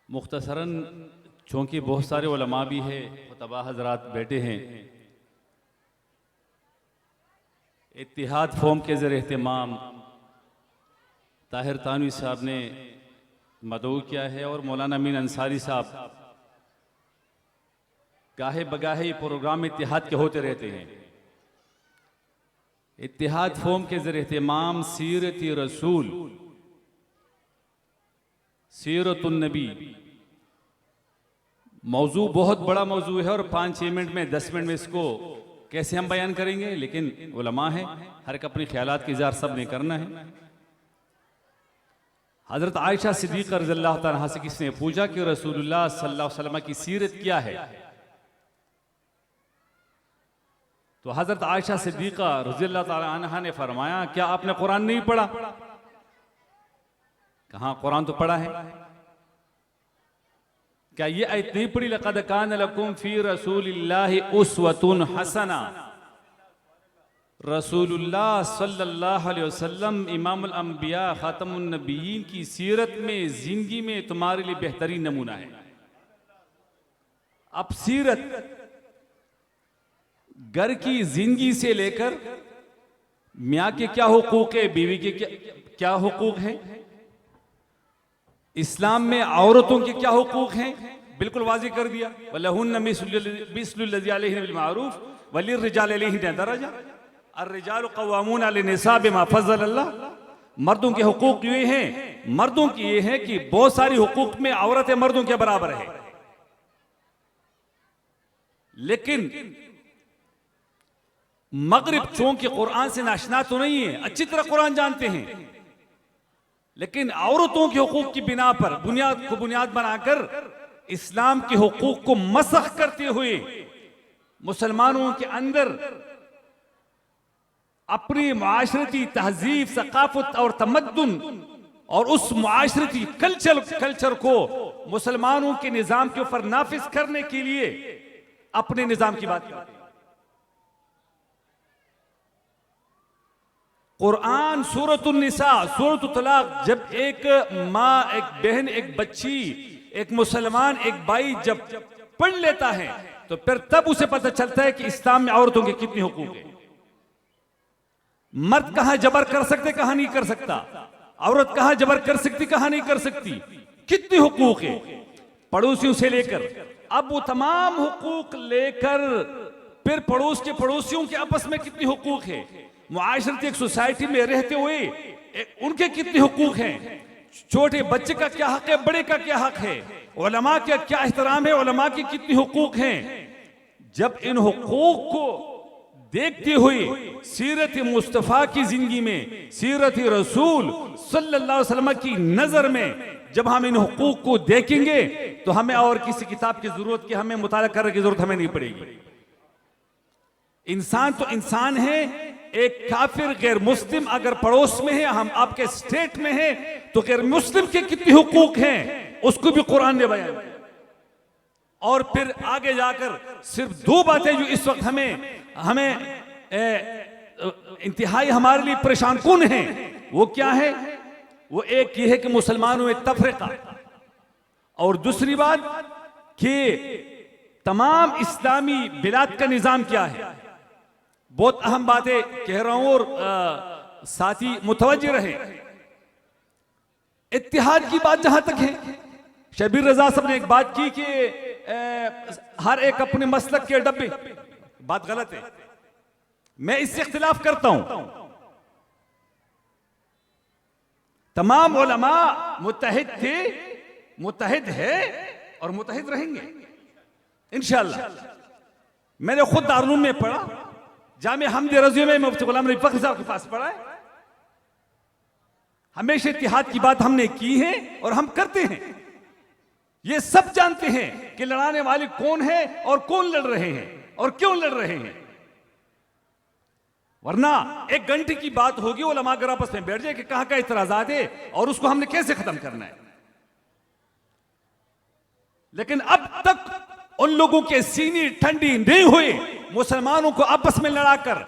मुख्तसरन चूँकि बहुत सारे उलमा भी है, खुतबा हजरात बैठे हैं, इत्तिहाद फोरम के ज़रिए एहतमाम ताहिर तानवी साहब ने मदऊ किया है और मौलाना अमीन अंसारी साहब गाहे बगाहे प्रोग्राम इत्तिहाद के होते रहते हैं। इत्तिहाद फोरम के ज़रिए एहतमाम सीरत रसूल, सीरतुन नबी मौजू बहुत बड़ा मौजू है और 5-6 मिनट में 10 मिनट में इसको कैसे हम बयान करेंगे, लेकिन उलमा है, हर एक अपने ख्यालात की इज़हार सब ने करना है। हज़रत आयशा सिद्दीक़ा रज़ियल्लाहु तआला अन्हा से किसने पूछा कि रसूलुल्लाह सल्लल्लाहु अलैहि वसल्लम की सीरत क्या है, तो हज़रत आयशा सिद्दीक़ा रज़ियल्लाहु तआला अन्हा ने फरमाया, क्या आपने कुरान नहीं पढ़ा? कहाँ, कुरान तो पढ़ा है। क्या ये आयत नहीं पढ़ी, लक़द कान लकुम फ़ी रसूलिल्लाहि उस्वतुन हसना? रसूलुल्लाह सल्लल्लाहु अलैहि वसल्लम इमामुल अंबिया खातमुन नबिय्यीन की सीरत में, जिंदगी में तुम्हारे लिए बेहतरीन नमूना है। अब सीरत घर की जिंदगी से लेकर मियाँ के क्या हुकूक है, बीवी के क्या हुकूक है, इस्लाम में औरतों के क्या हुकूक हैं, बिल्कुल वाज़ेह कर दिया। वलहुन्ना मिस्लुल्लज़ी अलैहिन्ना बिल मारूफ वलिर्रिजालि अलैहिन्ना दरजा अर्रिजालु क़व्वामूना अलन-निसा बिमा फ़ज़्ज़लल्लाह। मर्दों के हुकूक ये हैं, मर्दों की ये है कि बहुत सारी हुकूक में औरतें मर्दों के बराबर है, लेकिन मगरिब चूंकि कुरान से नाशना तो नहीं है, अच्छी तरह कुरान जानते हैं, लेकिन औरतों के हुकूक की बिना पर बुनियाद बनाकर इस्लाम के हुकूक को मसख करते हुए मुसलमानों के अंदर अपनी माशरती तहजीब, सकाफत और तमद्दुन और उस माशरती कल्चर को मुसलमानों के निज़ाम के ऊपर नाफिज करने के लिए अपने निज़ाम की बात करते हैं। कुरान सूरतुन निसा, सूरतुत तलाक, जब एक माँ, एक बहन, एक बच्ची, एक मुसलमान, एक भाई जब पढ़ लेता है तो फिर तब उसे पता चलता है कि इस्लाम में औरतों के कितने हुकूक हैं। मर्द कहां जबर कर सकते, कहां नहीं कर सकता, औरत कहां जबर कर सकती, कहां नहीं कर सकती, कितने हुकूक है, पड़ोसियों से लेकर। अब वो तमाम हुकूक लेकर फिर पड़ोस के पड़ोसियों के आपस में कितने हुकूक है, मुआशरती एक सोसाइटी में रहते हुए उनके कितने हुकूक हैं, छोटे बच्चे का क्या हक है, बड़े का क्या हक है, उलमा का क्या एहतराम है, उलमा के कितने हुकूक हैं। जब इन हुकूक को देखते हुए सीरत मुस्तफ़ा की जिंदगी में, सीरत रसूल सल्लल्लाहु अलैहि वसल्लम की नजर में जब हम इन हुकूक को देखेंगे तो हमें और किसी किताब की जरूरत की, हमें मुताला करने की जरूरत हमें नहीं पड़ेगी। इंसान तो इंसान है, एक काफिर गैर मुस्लिम अगर पड़ोस में है, हम आपके स्टेट में है, तो गैर मुस्लिम के कितने हुकूक हैं उसको भी कुरान ने बयान किया। और फिर आगे जाकर सिर्फ 2 बातें जो इस वक्त हमें इंतहाई हमारे लिए परेशान कुन हैं, वो क्या है? वो एक ये है कि मुसलमानों में तफरीका, और दूसरी बात कि तमाम इस्लामी बिलाद का निजाम क्या है। बहुत अहम बातें कह रहा हूं और साथी मुतवज्जे रहे। इत्तिहाद की बात जहां तक है, शबीर रजा साहब ने एक बात की कि हर एक अपने मसलक के डब्बे, बात गलत है, मैं इससे इख्तिलाफ करता हूं। तमाम उलमा मुत्तहिद थे, मुत्तहिद है और मुत्तहिद रहेंगे इंशाअल्लाह। मैंने खुद दारुल में पढ़ा, जामिया हमद रज़िया में मुफ्ती गुलाम नबी फखरी साहब के पास पढ़ा है। हमेशा इत्तिहाद की बात हमने की है और हम करते हैं। ये सब जानते हैं कि लड़ाने वाले कौन है और कौन लड़ रहे हैं और क्यों लड़ रहे हैं, वरना 1 घंटे की बात होगी, उलमा अगर आपस में बैठ जाए कि कहां का इतराजात है और उसको हमने कैसे खत्म करना है। लेकिन अब तक उन लोगों के सीने ठंडी नहीं हुई मुसलमानों को आपस में लड़ाकर,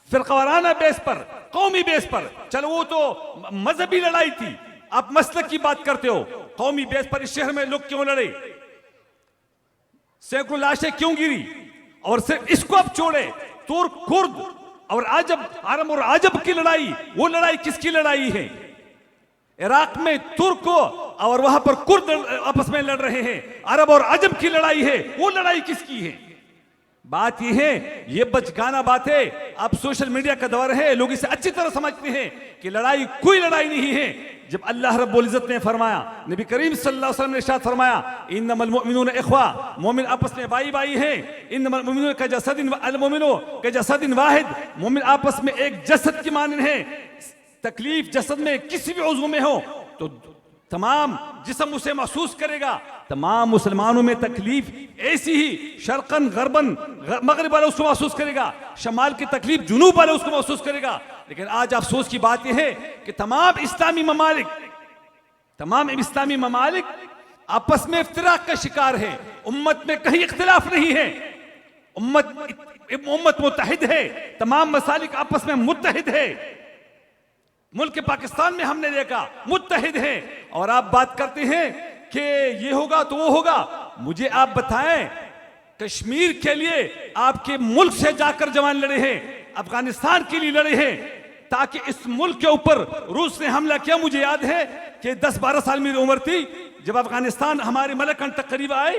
फिरकावाराना बेस पर, कौमी बेस पर। चलो वो तो मजहबी लड़ाई थी, आप मसलक की बात करते हो, कौमी बेस पर इस शहर में लोग क्यों लड़े, सैकड़ों लाशें क्यों गिरी, और सिर्फ इसको अब छोड़े तुर्क कुर्द और अरब और आजब की लड़ाई, वो लड़ाई किसकी लड़ाई है? इराक में तुर्क और वहां पर कुर्द आपस में लड़ रहे हैं, अरब और अजब की लड़ाई है, वो लड़ाई किसकी है? बात यह है, ये बचकाना बात है। अब सोशल मीडिया का दौर है, लोग इसे अच्छी तरह समझते हैं कि लड़ाई कोई लड़ाई नहीं है। जब अल्लाह रब्बुल इज्जत ने फरमाया, नबी करीम सल्लल्लाहु अलैहि वसल्लम ने इरशाद फरमाया, इन्नमल मुमिनून इख्वा, मोमिन आपस में भाई भाई हैं। इन्नमल मुमिनून कजसदिन अल मुमिनु कजसदिन वाहिद, मोमिन आपस में एक जसद की मानन है। तकलीफ जसद में किसी भी उज़्व में हो तो तमाम जिस्म उसे महसूस करेगा। तमाम मुसलमानों में तकलीफ ऐसी ही, शर्कन गरबन मगरिब वाला उसको महसूस करेगा, शमाल की तकलीफ जुनूब वाला उसको महसूस करेगा। लेकिन आज अफसोस की बात यह है कि तमाम इस्लामी ममालिक आपस में इफ्तिराक का शिकार है। उम्मत में कहीं इख्तिलाफ नहीं है, उम्मत मुत्तहिद है, तमाम मसालिक आपस में मुत्तहिद है। मुल्क पाकिस्तान में हमने देखा मुत्तहिद है, और आप बात करते हैं कि ये होगा तो वो होगा। मुझे आप बताएं, कश्मीर के लिए आपके मुल्क से जाकर जवान लड़े हैं, अफगानिस्तान के लिए लड़े हैं, ताकि इस मुल्क के ऊपर रूस ने हमला किया। मुझे याद है कि 10-12 साल मेरी उम्र थी जब अफगानिस्तान हमारे मलकन तक करीब आए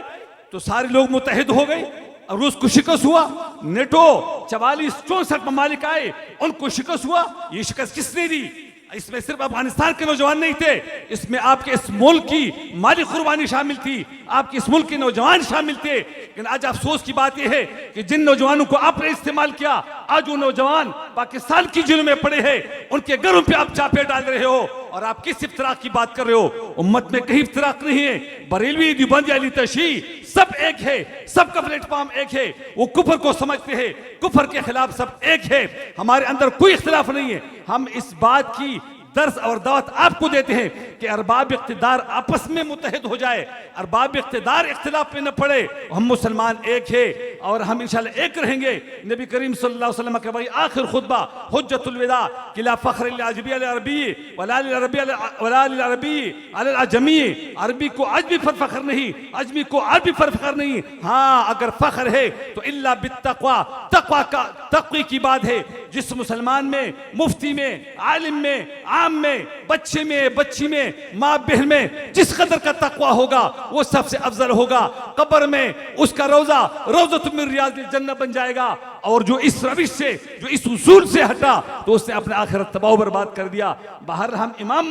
तो सारे लोग मुत्तहिद हो गए और रूस को शिकस्त हुआ। नेटो 44-64 ममालिक आए, उनको शिकस्त हुआ। ये शिकस्त किसने दी? इसमें सिर्फ अफगानिस्तान के नौजवान नहीं थे, इसमें आपके इस मुल्क की माली कुर्बानी शामिल थी, आपके इस मुल्क के नौजवान शामिल थे। लेकिन आज अफसोस की बात यह है कि जिन नौजवानों को आपने इस्तेमाल किया, आज वो नौजवान पाकिस्तान की जेल में पड़े हैं, उनके घरों पे आप चापे डाल रहे हो, और आप किस इफ्तिराक की बात कर रहे हो? उम्मत में कहीं इफ्तिराक नहीं है। बरेलवी, देवबंदी, अली तशी सब एक है, सबका प्लेटफॉर्म एक है। वो कुफर को समझते हैं, कुफर के खिलाफ सब एक है। हमारे अंदर कोई इख्तिलाफ नहीं है। हम इस बात की दर्स और दावत आपको देते हैं कि अरबाब इख्तिदार आपस में मुत्तहिद हो जाए, अरबाब इख्तिदार इख्तिलाफ में न पड़े। हम मुसलमान एक है और हम इंशाल्लाह एक रहेंगे। नबी करीम सल्लल्लाहु अलैहि वसल्लम का भाई आखिर खुतबा हुज्जतुल विदा कि ला फख्र लिल अजमी अल अरबी वला लिल अरबी वला लिल अरबी अल अजमी, अरबी को अजमी पर फख्र नहीं, अजमी को अरबी पर फख्र नहीं। हाँ, अगर फख्र है तो इल्ला बित्तक़वा, तक़वा का तक़वी की बात है। जिस मुसलमान में, मुफ्ती में, आलिम में, आम में, बच्चे में, बच्ची में, माँ बहन में जिस कदर का तकवा होगा वो सबसे अफजल होगा। कब्र में उसका रोजा रोज़तुम मिन रियादिल जन्नह बन जाएगा। और जो इस रविश से, जो इस उसूल से हटा तो उसने अपने आखिरत तबाह बर्बाद कर दिया। बाहर हम इमाम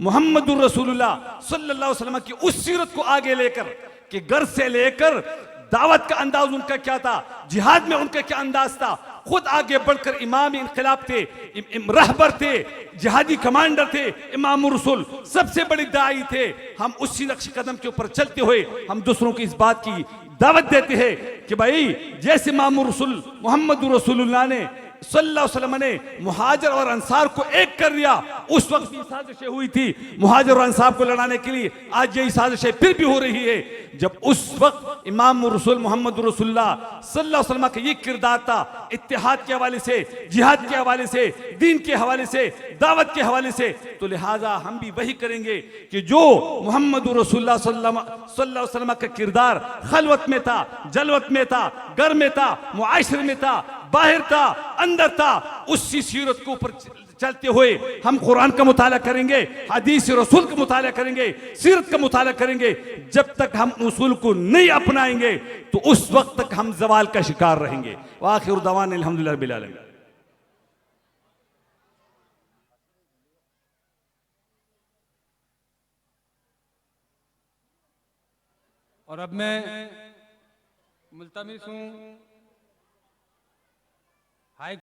मुहम्मदुर रसूलुल्लाह सल्लल्लाहु अलैहि वसल्लम की उस सीरत को आगे लेकर कि घर से लेकर दावत का अंदाज उनका क्या था, जिहाद में उनका क्या अंदाज था, खुद आगे बढ़कर इमाम इनकलाब थे, रहबर थे, जिहादी कमांडर थे, इमाम रसूल सबसे बड़ी दाई थे। हम उसी नक्श कदम के ऊपर चलते हुए हम दूसरों की इस बात की दावत देते हैं कि भाई जैसे इमाम रसूल मोहम्मद रसूलुल्लाह ने सल्लल्लाहु अलैहि वसल्लम ने मुहाजिर और अंसार को एक कर दिया, उस वक्त भी साजिशें हुई थी मुहाजिर और अंसार को लड़ाने के लिए। आज यही साजिशें फिर भी हो रही है। जब उस वक्त इमाम रसूल मोहम्मद रसूलुल्लाह सल्लल्लाहु अलैहि वसल्लम का ये किरदार था, इत्तिहाद के हवाले से, जिहाद के हवाले से, दीन के हवाले से, दावत के हवाले से, तो लिहाजा हम भी वही करेंगे कि जो मोहम्मद रसूलुल्लाह सल्लल्लाहु अलैहि वसल्लम का किरदार खलवत में था, जलवत में था, घर में था, मुआशरे में था, बाहर था, अंदर था, उसी सीरत के ऊपर चलते हुए हम कुरान का मुताला करेंगे, हदीस रसूल का मुताला करेंगे, सीरत का मुताला करेंगे। जब तक हम उसूल को नहीं अपनाएंगे तो उस वक्त तक हम जवाल का शिकार रहेंगे। वाखिर दवाना अल्हम्दुलिल्लाह रब्बिल आलमीन। और अब मैं मुल्तमिस हूँ हाई